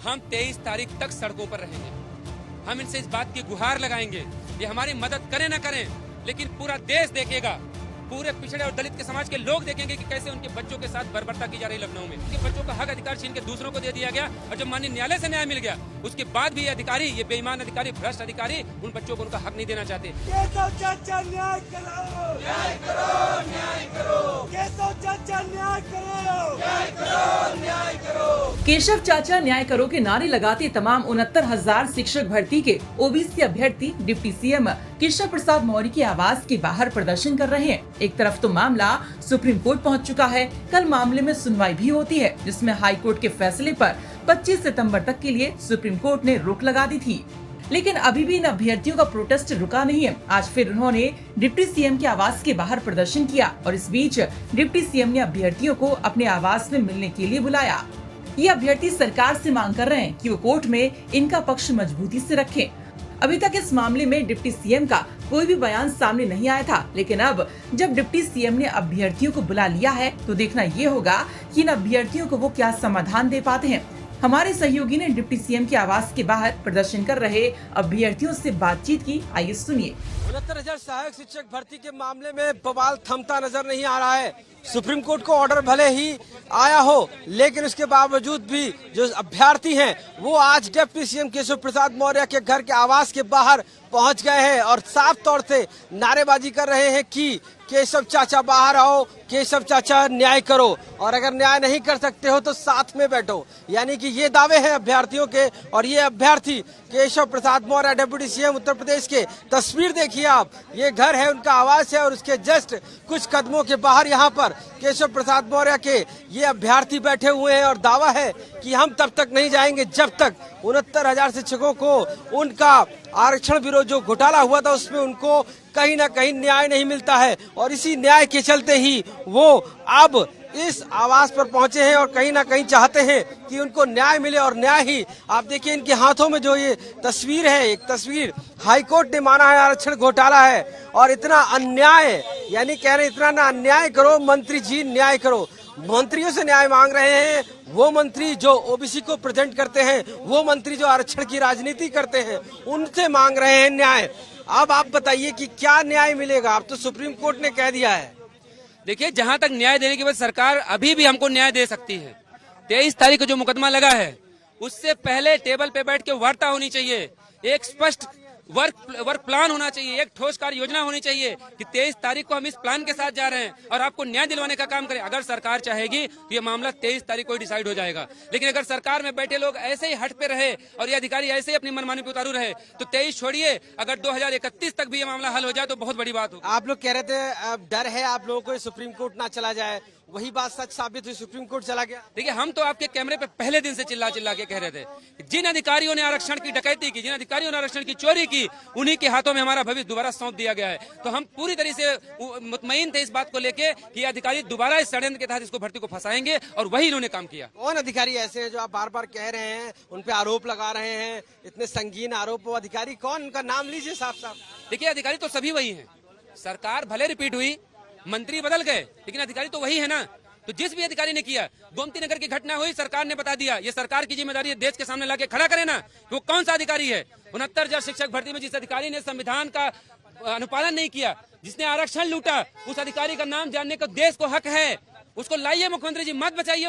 हम 23 तारीख तक सड़कों पर रहेंगे। हम इनसे इस बात की गुहार लगाएंगे, ये हमारी मदद करें ना करें, लेकिन पूरा देश देखेगा, पूरे पिछड़े और दलित के समाज के लोग देखेंगे कि कैसे उनके बच्चों के साथ बर्बरता की जा रही लखनऊ में। उनके बच्चों का हक अधिकार छीन के दूसरों को दे दिया गया, और जब माननीय न्यायालय से न्याय मिल गया उसके बाद भी ये अधिकारी, ये बेईमान अधिकारी, भ्रष्ट अधिकारी उन बच्चों को उनका हक नहीं देना चाहते। केशव चाचा न्याय करो, न्याय करो, न्याय करो। केशव चाचा न्याय करो, न्याय करो, न्याय करो। केशव चाचा न्याय करो के नारे लगाते तमाम 69,000 शिक्षक भर्ती के ओबीसी अभ्यर्थी डिप्टी सीएम केशव प्रसाद मौर्य के आवास के बाहर प्रदर्शन कर रहे हैं। एक तरफ तो मामला सुप्रीम कोर्ट पहुंच चुका है, कल मामले में सुनवाई भी होती है, जिसमें हाई कोर्ट के फैसले पर 25 सितंबर तक के लिए सुप्रीम कोर्ट ने रोक लगा दी थी। लेकिन अभी भी इन अभ्यर्थियों का प्रोटेस्ट रुका नहीं है। आज फिर उन्होंने डिप्टी सीएम के आवास के बाहर प्रदर्शन किया और इस बीच डिप्टी सीएम ने अभ्यर्थियों को अपने आवास में मिलने के लिए बुलाया। ये अभ्यर्थी सरकार से मांग कर रहे हैं कि वो कोर्ट में इनका पक्ष मजबूती से रखें। अभी तक इस मामले में डिप्टी सीएम का कोई भी बयान सामने नहीं आया था, लेकिन अब जब डिप्टी सीएम ने अभ्यर्थियों को बुला लिया है तो देखना ये होगा कि इन अभ्यर्थियों को वो क्या समाधान दे पाते हैं। हमारे सहयोगी ने डिप्टी सीएम के आवास के बाहर प्रदर्शन कर रहे अभ्यर्थियों से बातचीत की, आइए सुनिए। 69,000 सहायक शिक्षक भर्ती के मामले में बवाल थमता नजर नहीं आ रहा है। सुप्रीम कोर्ट को ऑर्डर भले ही आया हो, लेकिन उसके बावजूद भी जो अभ्यर्थी हैं वो आज डिप्टी सीएम केशव प्रसाद मौर्य के घर के आवास के बाहर पहुंच गए हैं और साफ तौर से नारेबाजी कर रहे हैं कि केशव चाचा बाहर आओ, केशव चाचा न्याय करो, और अगर न्याय नहीं कर सकते हो तो साथ में बैठो। यानी कि ये दावे हैं अभ्यर्थियों के, और ये अभ्यर्थी केशव प्रसाद मौर्य डिप्टी सीएम उत्तर प्रदेश के। तस्वीर देखिए आप, ये घर है, उनका आवास है, और उसके जस्ट कुछ कदमों के बाहर यहाँ पर केशव प्रसाद मौर्य के ये अभ्यर्थी बैठे हुए हैं और दावा है कि हम तब तक नहीं जाएंगे जब तक 69,000 शिक्षकों को उनका आरक्षण विरोध जो घोटाला हुआ था उसमें उनको कहीं ना कहीं न्याय नहीं मिलता है। और इसी न्याय के चलते ही वो अब इस आवास पर पहुंचे हैं और कहीं ना कहीं चाहते हैं कि उनको न्याय मिले, और न्याय ही आप देखिए इनके हाथों में जो ये तस्वीर है, एक तस्वीर हाईकोर्ट ने माना है आरक्षण घोटाला है, और इतना अन्याय, यानी कह रहे इतना ना अन्याय करो मंत्री जी, न्याय करो। मंत्रियों से न्याय मांग रहे हैं, वो मंत्री जो ओबीसी को प्रेजेंट करते हैं, वो मंत्री जो आरक्षण की राजनीति करते हैं, उनसे मांग रहे हैं न्याय। अब आप बताइए कि क्या न्याय मिलेगा? अब तो सुप्रीम कोर्ट ने कह दिया है। देखिए, जहां तक न्याय देने के बाद सरकार अभी भी हमको न्याय दे सकती है। 23 तारीख को जो मुकदमा लगा है उससे पहले टेबल पे बैठ के वार्ता होनी चाहिए, एक स्पष्ट वर्क प्लान होना चाहिए, एक ठोस कार्य योजना होनी चाहिए कि 23 तारीख को हम इस प्लान के साथ जा रहे हैं और आपको न्याय दिलवाने का काम करें। अगर सरकार चाहेगी तो ये मामला 23 तारीख को ही डिसाइड हो जाएगा, लेकिन अगर सरकार में बैठे लोग ऐसे ही हट पे रहे और ये अधिकारी ऐसे ही अपनी मनमानी पे उतारू रहे तो 23 छोड़िए, अगर 2031 तक भी ये मामला हल हो जाए तो बहुत बड़ी बात हो। आप लोग कह रहे थे डर है आप लोगों को सुप्रीम कोर्ट ना चला जाए, वही बात सच साबित हुई, सुप्रीम कोर्ट चला गया। देखिए, हम तो आपके कैमरे पे पहले दिन से चिल्ला चिल्ला के कह रहे थे, जिन अधिकारियों ने आरक्षण की डकैती की, जिन अधिकारियों ने आरक्षण की चोरी की, उन्हीं के हाथों में हमारा भविष्य दोबारा सौंप दिया गया है। तो हम पूरी तरह से मुतमईन थे इस बात को लेके कि अधिकारी दोबारा इस षड्यंत्र के तहत इसको भर्ती को फंसाएंगे, और वही इन्होंने काम किया। कौन अधिकारी ऐसे हैं जो आप बार बार कह रहे हैं, उन पे आरोप लगा रहे हैं, इतने संगीन आरोप? अधिकारी कौन, उनका नाम लीजिए साफ साफ। देखिए, अधिकारी तो सभी वही हैं। सरकार भले रिपीट हुई, मंत्री बदल गए, लेकिन अधिकारी तो वही है ना। तो जिस भी अधिकारी ने किया, गोमती नगर की घटना हुई, सरकार ने बता दिया, ये सरकार की जिम्मेदारी है, देश के सामने लाके खड़ा करे ना कि वो कौन सा अधिकारी है। 69,000 शिक्षक भर्ती में जिस अधिकारी ने संविधान का अनुपालन नहीं किया, जिसने आरक्षण लूटा, उस अधिकारी का नाम जानने का देश को हक है। उसको लाइए मुख्यमंत्री जी, मत बचाइए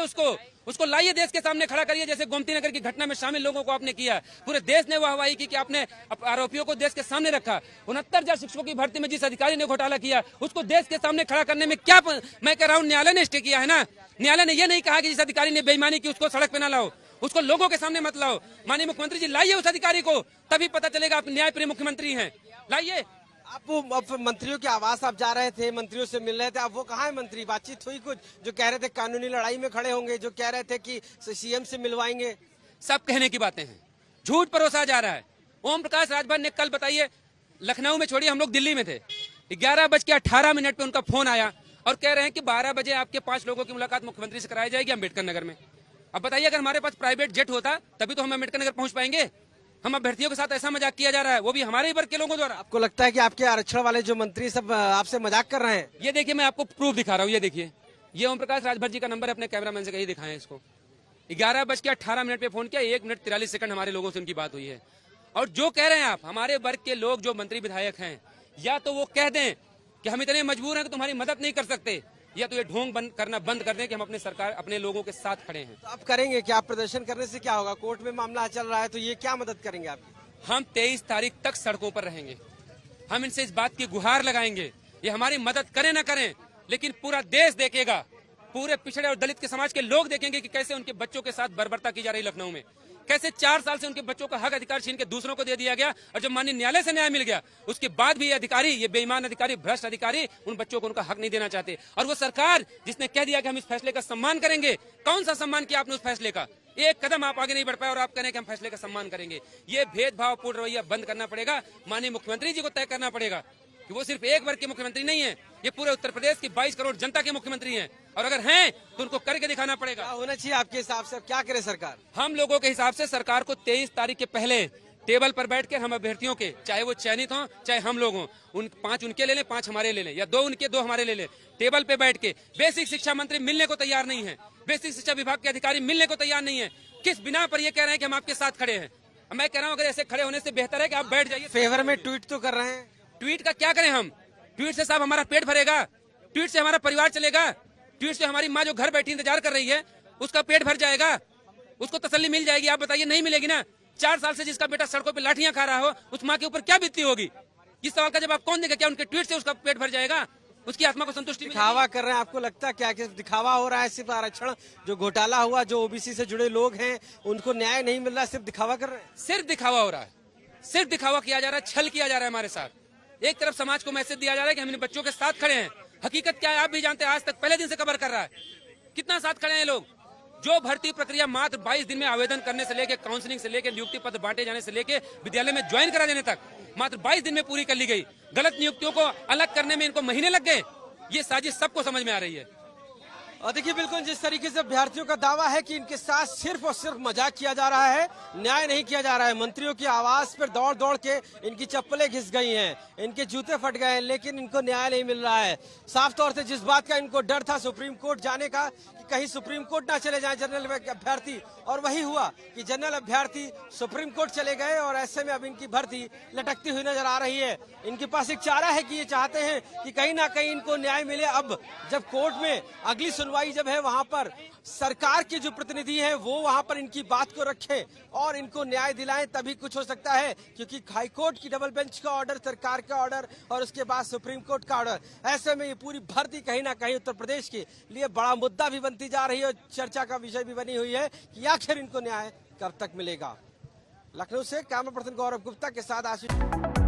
उसको लाइए, देश के सामने खड़ा करिए, जैसे गोमती नगर की घटना में शामिल लोगों को आपने किया। पूरे देश ने वाहवाही की कि आपने आरोपियों को देश के सामने रखा। 69,000 शिक्षकों की भर्ती में जिस अधिकारी ने घोटाला किया उसको देश के सामने खड़ा करने में क्या, मैं कह रहा हूँ न्यायालय ने स्टे किया है ना। न्यायालय ने यह नहीं कहा कि जिस अधिकारी ने बेईमानी की उसको सड़क पे ना लाओ, उसको लोगों के सामने मत लाओ। माननीय मुख्यमंत्री जी, लाइए उस अधिकारी को, तभी पता चलेगा आप न्यायप्रिय मुख्यमंत्री हैं। लाइए। आप मंत्रियों के आवास आप जा रहे थे, मंत्रियों से मिल रहे थे, आप वो कहाँ है मंत्री? बातचीत हुई कुछ? जो कह रहे थे कानूनी लड़ाई में खड़े होंगे, जो कह रहे थे कि सीएम से मिलवाएंगे, सब कहने की बातें हैं, झूठ परोसा जा रहा है। ओम प्रकाश राजभर ने कल, बताइए, लखनऊ में छोड़िए, हम लोग दिल्ली में थे, 11:18 पे उनका फोन आया और कह रहे हैं कि 12 बजे आपके 5 लोगों की मुलाकात मुख्यमंत्री से कराई जाएगी अम्बेडकर नगर में। अब बताइए, अगर हमारे पास प्राइवेट जेट होता तभी तो हम अम्बेडकर नगर पहुंच पाएंगे। हम अभ्यर्थियों के साथ ऐसा मजाक किया जा रहा है, वो भी हमारे ही वर्ग के लोगों द्वारा। आपको लगता है कि आपके आरक्षण वाले जो मंत्री सब आपसे मजाक कर रहे हैं? ये देखिए, मैं आपको प्रूफ दिखा रहा हूँ, ये देखिए, ये ओम प्रकाश राजभर जी का नंबर है, अपने कैमरामैन से कहीं दिखाएं इसको। 11:18 पे फोन किया, 1 मिनट 43 सेकंड हमारे लोगों से उनकी बात हुई है। और जो कह रहे हैं आप, हमारे वर्ग के लोग जो मंत्री विधायक हैं, या तो वो कह दें कि हम इतने मजबूर हैं कि तुम्हारी मदद नहीं कर सकते, या तो ये ढोंग बंद कर दें कि हम अपने सरकार अपने लोगों के साथ खड़े हैं। तो आप करेंगे क्या? प्रदर्शन करने से क्या होगा? कोर्ट में मामला चल रहा है, तो ये क्या मदद करेंगे आपकी? हम 23 तारीख तक सड़कों पर रहेंगे। हम इनसे इस बात की गुहार लगाएंगे, ये हमारी मदद करें ना करें, लेकिन पूरा देश देखेगा, पूरे पिछड़े और दलित के समाज के लोग देखेंगे कि कैसे उनके बच्चों के साथ बर्बरता की जा रही लखनऊ में, कैसे 4 साल से उनके बच्चों का हक अधिकार छीन के दूसरों को दे दिया गया, और जब माननीय न्यायालय से न्याय मिल गया उसके बाद भी ये अधिकारी, ये बेईमान अधिकारी, भ्रष्ट अधिकारी उन बच्चों को उनका हक नहीं देना चाहते। और वो सरकार जिसने कह दिया कि हम इस फैसले का सम्मान करेंगे, कौन सा सम्मान किया आपने उस फैसले का? एक कदम आप आगे नहीं बढ़ पाए और आप कह रहे हैं कि हम फैसले का सम्मान करेंगे। ये भेदभावपूर्ण रवैया बंद करना पड़ेगा। माननीय मुख्यमंत्री जी को तय करना पड़ेगा कि वो सिर्फ एक वर्ग के मुख्यमंत्री नहीं है, ये पूरे उत्तर प्रदेश की 22 करोड़ जनता के मुख्यमंत्री हैं, और अगर हैं तो उनको करके दिखाना पड़ेगा। क्या होना चाहिए आपके हिसाब से? क्या करे सरकार? हम लोगों के हिसाब से सरकार को 23 तारीख के पहले टेबल पर बैठ के हम अभ्यर्थियों के, चाहे वो चयनित हों चाहे हम लोग हों, 5 उनके ले लें, 5 हमारे ले लें, या 2 उनके 2 हमारे ले लें, टेबल पे बैठ के। बेसिक शिक्षा मंत्री मिलने को तैयार नहीं है, बेसिक शिक्षा विभाग के अधिकारी मिलने को तैयार नहीं है। किस बिना पर ये कह रहे हैं कि हम आपके साथ खड़े हैं? मैं कह रहा हूँ अगर ऐसे खड़े होने से बेहतर है कि आप बैठ जाइए। फेवर में ट्वीट तो कर रहे हैं। ट्वीट का क्या करें हम? ट्वीट से साहब हमारा पेट भरेगा, ट्वीट से हमारा परिवार चलेगा, ट्वीट से हमारी माँ जो घर बैठी इंतजार कर रही है उसका पेट भर जाएगा, उसको तसल्ली मिल जाएगी? आप बताइए, नहीं मिलेगी ना। 4 साल से जिसका बेटा सड़कों पे लाठियां खा रहा हो, उस माँ के ऊपर क्या बीतती होगी? इस सवाल का जवाब कौन देगा? क्या उनके ट्वीट से उसका पेट भर जाएगा? उसकी आत्मा को संतुष्टि मिलेगी? दिखावा कर रहे हैं, आपको लगता है क्या कि दिखावा हो रहा है? सिर्फ आरक्षण जो घोटाला हुआ, जो ओबीसी से जुड़े लोग हैं उनको न्याय नहीं मिल रहा, सिर्फ दिखावा कर रहे हैं? सिर्फ दिखावा हो रहा है, सिर्फ दिखावा किया जा रहा है, छल किया जा रहा है हमारे साथ। एक तरफ समाज को मैसेज दिया जा रहा है कि हम इन बच्चों के साथ खड़े हैं, हकीकत क्या है आप भी जानते हैं। आज तक पहले दिन से कवर कर रहा है, कितना साथ खड़े हैं लोग। जो भर्ती प्रक्रिया मात्र 22 दिन में आवेदन करने से लेके, काउंसलिंग से लेके, नियुक्ति पत्र बांटे जाने से लेके, विद्यालय में ज्वाइन करा देने तक मात्र 22 दिन में पूरी कर ली गई। गलत नियुक्तियों को अलग करने में इनको महीने लग गए। ये साजिश सबको समझ में आ रही है। और देखिए, बिल्कुल जिस तरीके से अभ्यर्थियों का दावा है कि इनके साथ सिर्फ और सिर्फ मजाक किया जा रहा है, न्याय नहीं किया जा रहा है। मंत्रियों की आवाज पर दौड़ दौड़ के इनकी चप्पलें घिस गई हैं, इनके जूते फट गए हैं, लेकिन इनको न्याय नहीं मिल रहा है। साफ तौर से जिस बात का इनको डर था सुप्रीम कोर्ट जाने का, कि कहीं सुप्रीम कोर्ट ना चले जाए जनरल अभ्यर्थी, और वही हुआ कि जनरल अभ्यर्थी सुप्रीम कोर्ट चले गए, और ऐसे में अब इनकी भर्ती लटकती हुई नजर आ रही है। इनके पास एक चारा है कि ये चाहते हैं कि कहीं ना कहीं इनको न्याय मिले। अब जब कोर्ट में अगली सुनवाई जब है, वहां पर सरकार के जो प्रतिनिधि हैं वो वहां पर इनकी बात को रखें और इनको न्याय दिलाएं, तभी कुछ हो सकता है। क्योंकि हाईकोर्ट की डबल बेंच का ऑर्डर, सरकार का ऑर्डर, और उसके बाद सुप्रीम कोर्ट का ऑर्डर, ऐसे में ये पूरी भर्ती कहीं ना कहीं उत्तर प्रदेश के लिए बड़ा मुद्दा भी बनती जा रही है और चर्चा का विषय भी बनी हुई है कि आखिर इनको न्याय कब तक मिलेगा। लखनऊ से कैमरा पर्सन गौरव गुप्ता के साथ आशीष।